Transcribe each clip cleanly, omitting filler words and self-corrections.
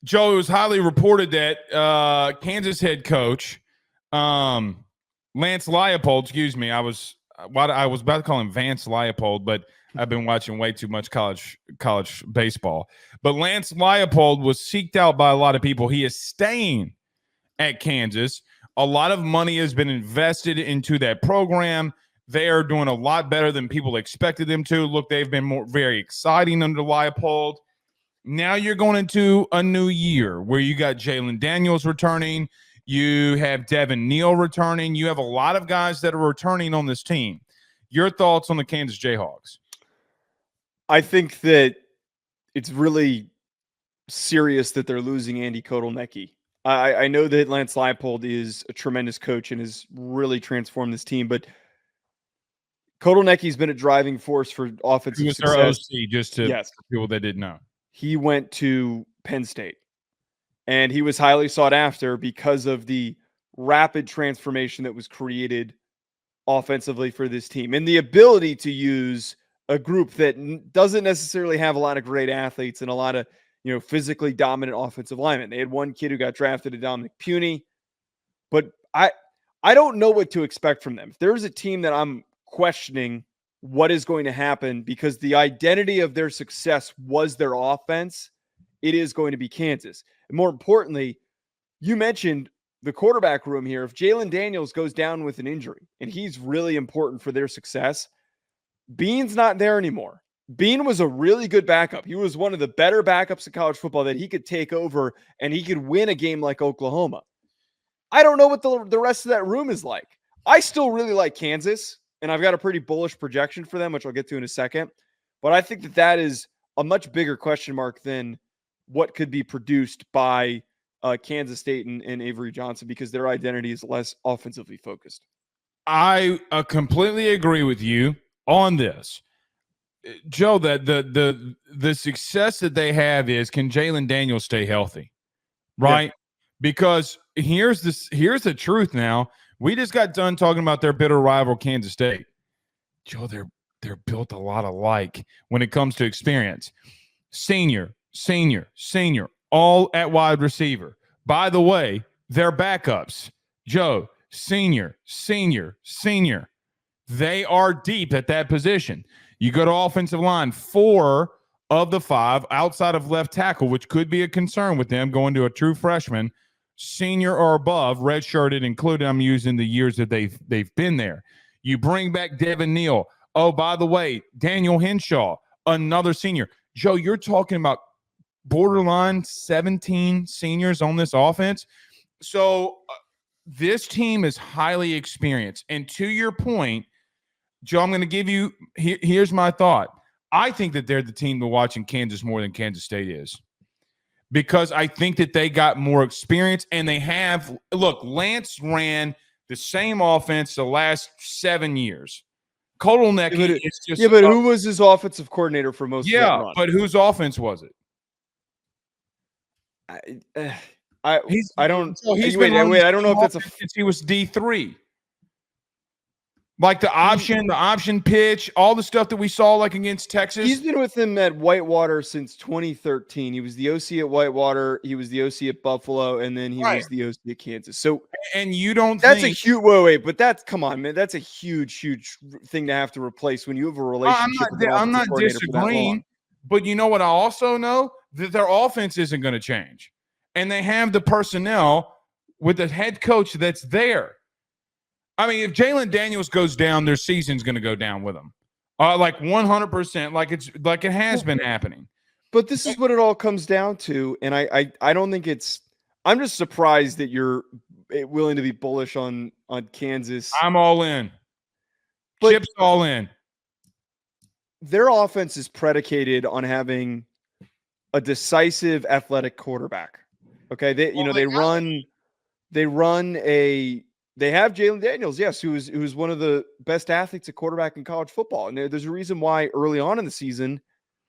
Joe, it was highly reported that Kansas head coach Lance Leipold, excuse me, I was about to call him Vance Leipold, but I've been watching way too much college baseball. But Lance Leipold was seeked out by a lot of people. He is staying at Kansas. A lot of money has been invested into that program. They are doing a lot better than people expected them to. Look, they've been very exciting under Leipold. Now you're going into a new year where you got Jalon Daniels returning. You have Devin Neal returning. You have a lot of guys that are returning on this team. Your thoughts on the Kansas Jayhawks? I think that it's really serious that they're losing Andy Kotelnicki. I know that Lance Leipold is a tremendous coach and has really transformed this team, but Kotelnicki's been a driving force for offensive success. He was their OC, just to people that didn't know. He went to Penn State, and he was highly sought after because of the rapid transformation that was created offensively for this team and the ability to use a group that doesn't necessarily have a lot of great athletes and a lot of, physically dominant offensive linemen. They had one kid who got drafted to Dominic Puny, but I don't know what to expect from them. If there's a team that I'm questioning what is going to happen because the identity of their success was their offense, it is going to be Kansas. And more importantly, you mentioned the quarterback room here. If Jalon Daniels goes down with an injury and he's really important for their success, Bean's not there anymore. Bean was a really good backup. He was one of the better backups in college football that he could take over and he could win a game like Oklahoma. I don't know what the rest of that room is like. I still really like Kansas, and I've got a pretty bullish projection for them, which I'll get to in a second. But I think that is a much bigger question mark than what could be produced by Kansas State and Avery Johnson because their identity is less offensively focused. I completely agree with you on this. Joe, that the success that they have is, can Jalon Daniels stay healthy? Right? Yeah. Because here's the truth now. We just got done talking about their bitter rival, Kansas State. Joe, they're built a lot alike when it comes to experience. Senior, all at wide receiver. By the way, their backups, Joe, senior. They are deep at that position. You go to offensive line, 4 of the 5 outside of left tackle, which could be a concern with them going to a true freshman, senior or above, redshirted included. I'm using the years that they've been there. You bring back Devin Neal. Oh, by the way, Daniel Henshaw, another senior. Joe, you're talking about borderline 17 seniors on this offense. So this team is highly experienced. And to your point, Joe, I'm going to give you here's my thought. I think that they're the team to watch in Kansas more than Kansas State is, because I think that they got more experience and they have – look, Lance ran the same offense the last 7 years. Kotelnicki is just – yeah, but who was his offensive coordinator for most of that run? Yeah, but whose offense was it? I don't – wait, I don't know if that's a – he was D3. Like the option pitch, all the stuff that we saw like against Texas. He's been with them at Whitewater since 2013. He was the OC at Whitewater. He was the OC at Buffalo, and then he was the OC at Kansas. So, and you don't that's think, a huge wait, but that's, come on, man. That's a huge thing to have to replace when you have a relationship. I'm not disagreeing, but you know what? I also know that their offense isn't going to change, and they have the personnel with the head coach that's there. I mean, if Jalon Daniels goes down, their season's going to go down with him, like 100%, like it has been happening. But this is what it all comes down to, and I don't think it's. I'm just surprised that you're willing to be bullish on Kansas. I'm all in. Chip's all in. Their offense is predicated on having a decisive, athletic quarterback. Okay, they have Jalon Daniels, yes, who's one of the best athletes at quarterback in college football. And there's a reason why early on in the season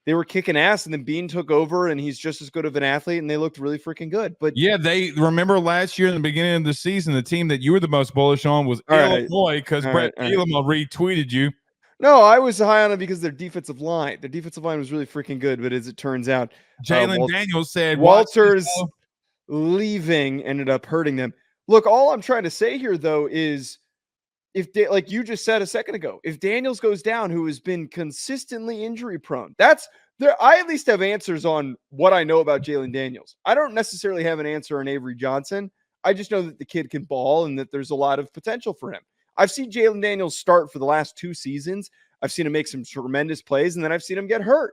they were kicking ass, and then Bean took over, and he's just as good of an athlete, and they looked really freaking good. But yeah, they remember last year in the beginning of the season, the team that you were the most bullish on was Illinois, because Brett Bielema retweeted you. No, I was high on it because their defensive line. Their defensive line was really freaking good, but as it turns out, Jalen Daniels said, Walter's leaving ended up hurting them. Look, all I'm trying to say here, though, is like you just said a second ago, if Daniels goes down, who has been consistently injury prone, that's there. I at least have answers on what I know about Jalon Daniels. I don't necessarily have an answer on Avery Johnson. I just know that the kid can ball and that there's a lot of potential for him. I've seen Jalon Daniels start for the last 2 seasons. I've seen him make some tremendous plays, and then I've seen him get hurt.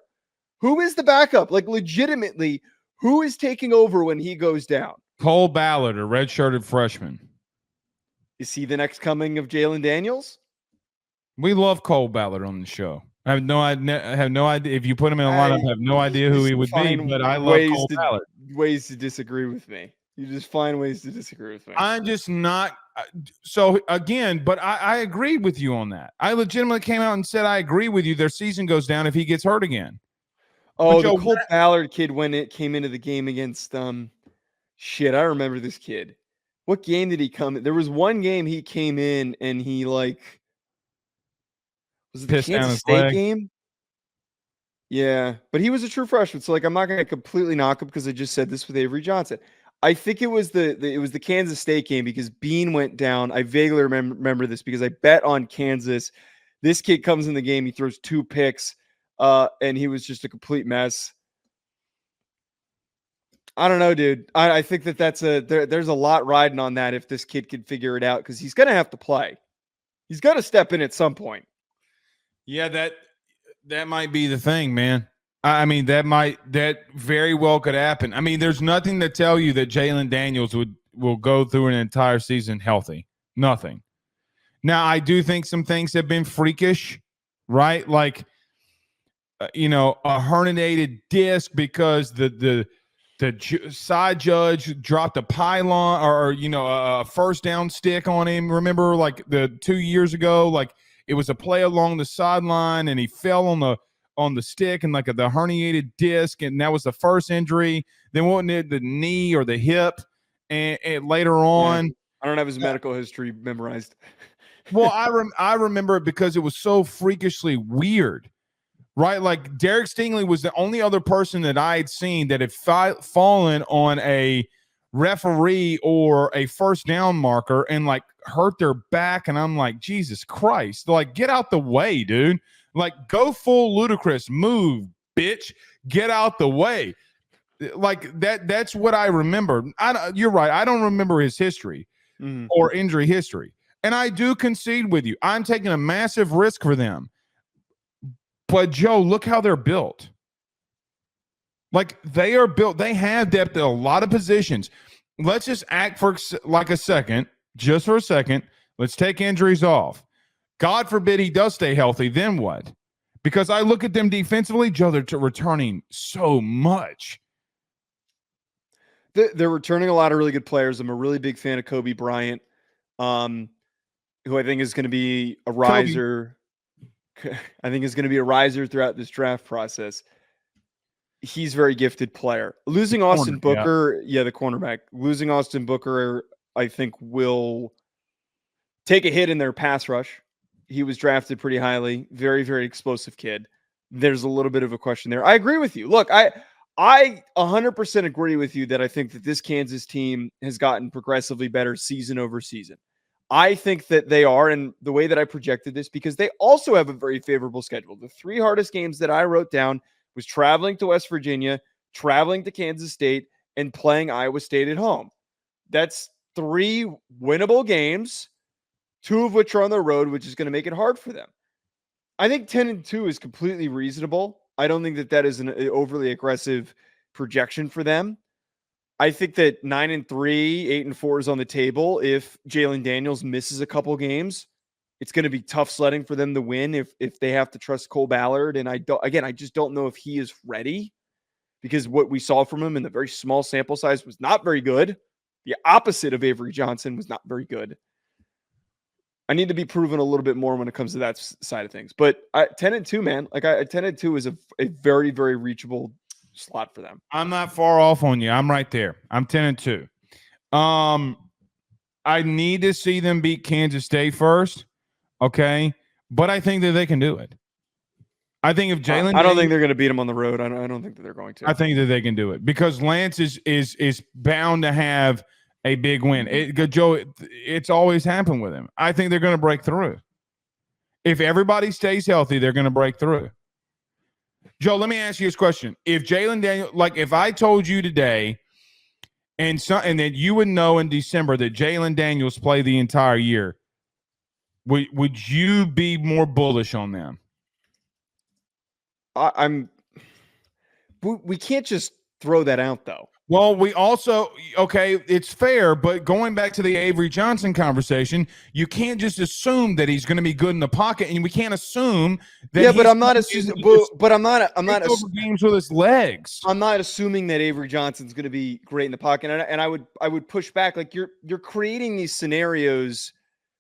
Who is the backup? Like, legitimately, who is taking over when he goes down? Cole Ballard, a red-shirted freshman. Is he the next coming of Jalon Daniels? We love Cole Ballard on the show. I have no idea. If you put him in a lineup, I have no idea who he would be, but I love Cole Ballard. Ways to disagree with me. You just find ways to disagree with me. I'm just not. So again, but I agree with you on that. I legitimately came out and said I agree with you. Their season goes down if he gets hurt again. Oh, the Cole Ballard kid when it came into the game against shit. I remember this kid. What game did he come in? There was one game he came in and he was it the Kansas State game? Yeah, but he was a true freshman, so like I'm not going to completely knock him because I just said this with Avery Johnson. I think it was the Kansas State game because Bean went down. I vaguely remember this because I bet on Kansas. This kid comes in the game, he throws 2 picks, and he was just a complete mess. I don't know, dude. I think there's a lot riding on that if this kid can figure it out because he's going to have to play. He's got to step in at some point. Yeah, that might be the thing, man. I mean, that very well could happen. I mean, there's nothing to tell you that Jalon Daniels will go through an entire season healthy. Nothing. Now, I do think some things have been freakish, right? Like, a herniated disc because the side judge dropped a pylon or a first down stick on him. Remember, like the 2 years ago, like it was a play along the sideline and he fell on the stick and like the herniated disc, and that was the first injury. Then wasn't it the knee or the hip? And later on, I don't have his medical history memorized. Well, I remember it because it was so freakishly weird, right? Like Derek Stingley was the only other person that I had seen that had fallen on a referee or a first down marker and like hurt their back, and I'm like, Jesus Christ! Like, get out the way, dude. Like, go full ludicrous, move, bitch, get out the way. Like that's what I remember. You're right. I don't remember his history or injury history. And I do concede with you. I'm taking a massive risk for them. But Joe, look how they're built. Like they are built. They have depth at a lot of positions. Let's just act for like a second, just for a second. Let's take injuries off. God forbid he does stay healthy, then what? Because I look at them defensively, Joe, they're returning so much. They're returning a lot of really good players. I'm a really big fan of Kobe Bryant, who I think is going to be a riser. I think is going to be a riser throughout this draft process. He's a very gifted player. Losing Austin Booker, the cornerback. Losing Austin Booker, I think, will take a hit in their pass rush. He was drafted pretty highly. Very, very explosive kid. There's a little bit of a question there. I agree with you. Look, I 100% agree with you that I think that this Kansas team has gotten progressively better season over season. I think that they are, and the way that I projected this, because they also have a very favorable schedule. The 3 hardest games that I wrote down was traveling to West Virginia, traveling to Kansas State, and playing Iowa State at home. That's 3 winnable games, 2 of which are on the road, which is going to make it hard for them. I think 10-2 is completely reasonable. I don't think that is an overly aggressive projection for them. I think that 9-3, 8-4 is on the table. If Jalon Daniels misses a couple games, it's going to be tough sledding for them to win if they have to trust Cole Ballard. And I just don't know if he is ready, because what we saw from him in the very small sample size was not very good. The opposite of Avery Johnson was not very good. I need to be proven a little bit more when it comes to that side of things. But 10-2, man, 10-2 is a very, very reachable slot for them. I'm not far off on you. I'm right there. I'm 10-2. I need to see them beat Kansas State first. Okay. but I think that they can do it. I think if Jalen, I don't think they're going to beat them on the road. I don't think that they're going to. I think that they can do it because Lance is bound to have a big win. It's always happened with him. I think they're going to break through. If everybody stays healthy, they're going to break through. Joe, let me ask you this question. If Jalon Daniels, like if I told you today and that you would know in December that Jalon Daniels play the entire year, would you be more bullish on them? We can't just throw that out though. Well, we also, it's fair, but going back to the Avery Johnson conversation, you can't just assume that he's going to be good in the pocket, and we can't assume that. Yeah, but I'm not assuming. But I'm not games with his legs. I'm not assuming that Avery Johnson's going to be great in the pocket, and I would push back. Like you're creating these scenarios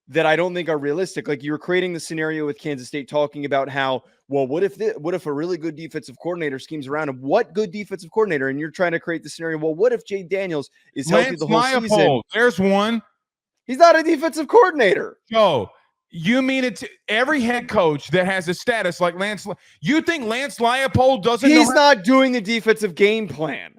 that I don't think are realistic. Like you were creating the scenario with Kansas State, talking about how, well, what if a really good defensive coordinator schemes around him? What good defensive coordinator? And you're trying to create the scenario. Well, what if Jay Daniels is healthy the whole season? There's one. He's not a defensive coordinator. Joe, you mean it to every head coach that has a status like Lance? You think Lance Leipold doesn't? He's not doing the defensive game plan.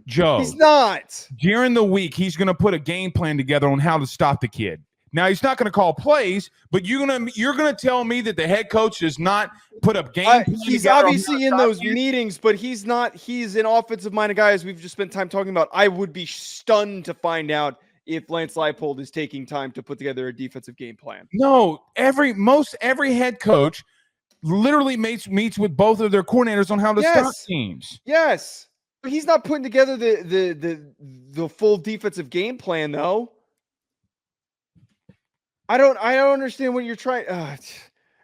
Joe, he's not. During the week, he's going to put a game plan together on how to stop the kid. Now he's not going to call plays, but you're gonna tell me that the head coach does not put up game. He's obviously in those meetings, but he's not. He's an offensive-minded guy, as we've just spent time talking about. I would be stunned to find out if Lance Leipold is taking time to put together a defensive game plan. No, every head coach literally meets with both of their coordinators on how to stop teams. Yes, but he's not putting together the full defensive game plan though. I don't understand what you're trying.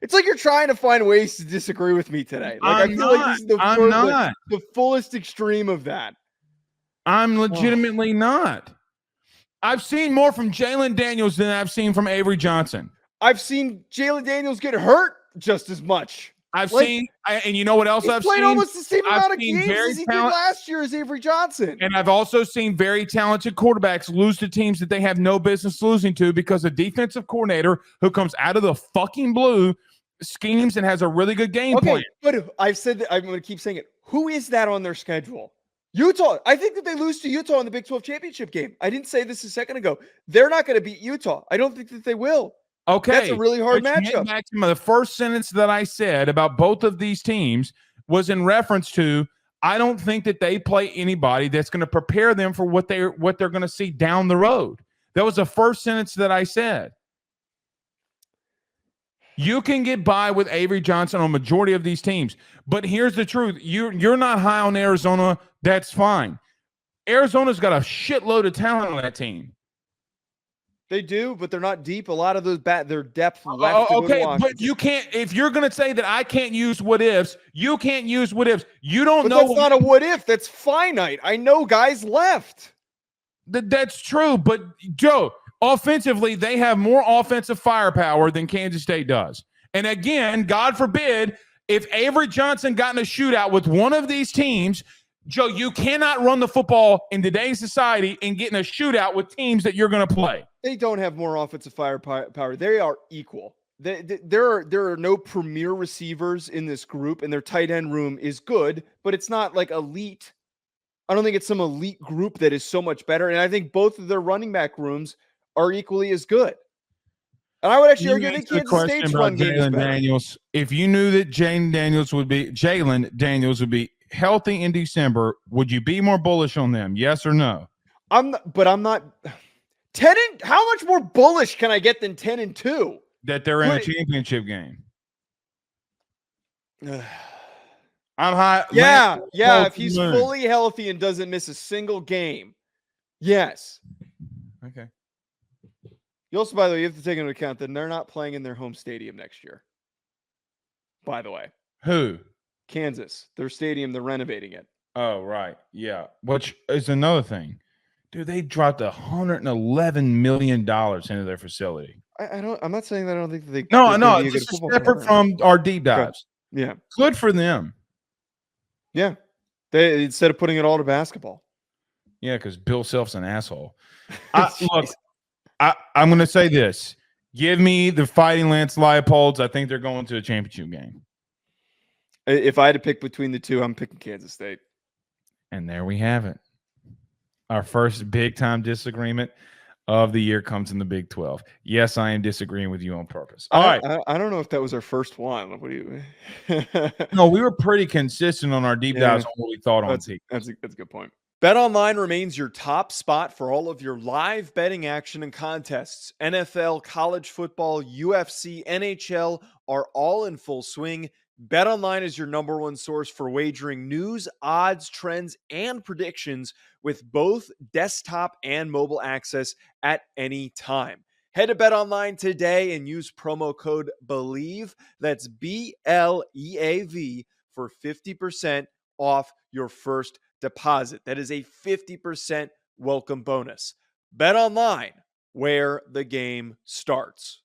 It's like you're trying to find ways to disagree with me today. Like I feel like this is the fullest extreme of that. I'm legitimately not. I've seen more from Jalon Daniels than I've seen from Avery Johnson. I've seen Jalon Daniels get hurt just as much. And you know what else I've seen? Played almost the same amount of games as he did last year as Avery Johnson. And I've also seen very talented quarterbacks lose to teams that they have no business losing to because a defensive coordinator who comes out of the fucking blue schemes and has a really good game plan. But I've said that, I'm going to keep saying it. Who is that on their schedule? Utah. I think that they lose to Utah in the Big 12 championship game. I didn't say this a second ago. They're not going to beat Utah. I don't think that they will. Okay. That's a really hard matchup. Back to the first sentence that I said about both of these teams was in reference to, I don't think that they play anybody that's going to prepare them for what they're going to see down the road. That was the first sentence that I said. You can get by with Avery Johnson on majority of these teams, but here's the truth. You're not high on Arizona. That's fine. Arizona's got a shitload of talent on that team. They do, but they're not deep. A lot of those their depth left. Okay, but you can't. If you're going to say that I can't use what ifs, you can't use what ifs. You don't know. That's not a what if. That's finite. I know guys left. That's true, but Joe, offensively, they have more offensive firepower than Kansas State does. And again, God forbid, if Avery Johnson got in a shootout with one of these teams. Joe, you cannot run the football in today's society and get in a shootout with teams that you're going to play. They don't have more offensive firepower. They are equal. There are no premier receivers in this group, and their tight end room is good, but it's not like elite. I don't think it's some elite group that is so much better. And I think both of their running back rooms are equally as good. And I would actually argue that Kansas State's run game is better. Daniels, if you knew that Jalon Daniels would be healthy in December, would you be more bullish on them? Yes or no? I'm not 10 and how much more bullish can I get than 10-2? That they're in a championship game. I'm high. Yeah. If he's fully healthy and doesn't miss a single game. Yes. Okay. You also, by the way, you have to take into account that they're not playing in their home stadium next year. By the way. Who? Kansas. Their stadium, they're renovating it. Oh, right. Yeah. Which is another thing. Dude, they dropped $111 million into their facility. I'm not saying that I don't think that they. No. This is separate from our deep dives. Okay. Yeah. Good for them. Yeah. They instead of putting it all to basketball. Yeah, because Bill Self's an asshole. I'm going to say this. Give me the Fighting Lance Leopolds. I think they're going to a championship game. If I had to pick between the two, I'm picking Kansas State. And there we have it. Our first big-time disagreement of the year comes in the Big 12. Yes, I am disagreeing with you on purpose. All right. I don't know if that was our first one. What do you? No, we were pretty consistent on our deep dives on what we thought on teams. That's a good point. BetOnline remains your top spot for all of your live betting action and contests. NFL, college football, UFC, NHL are all in full swing. BetOnline is your number one source for wagering news, odds, trends, and predictions with both desktop and mobile access at any time. Head to BetOnline today and use promo code BELIEVE, that's BLEAV, for 50% off your first deposit. That is a 50% welcome bonus. BetOnline, where the game starts.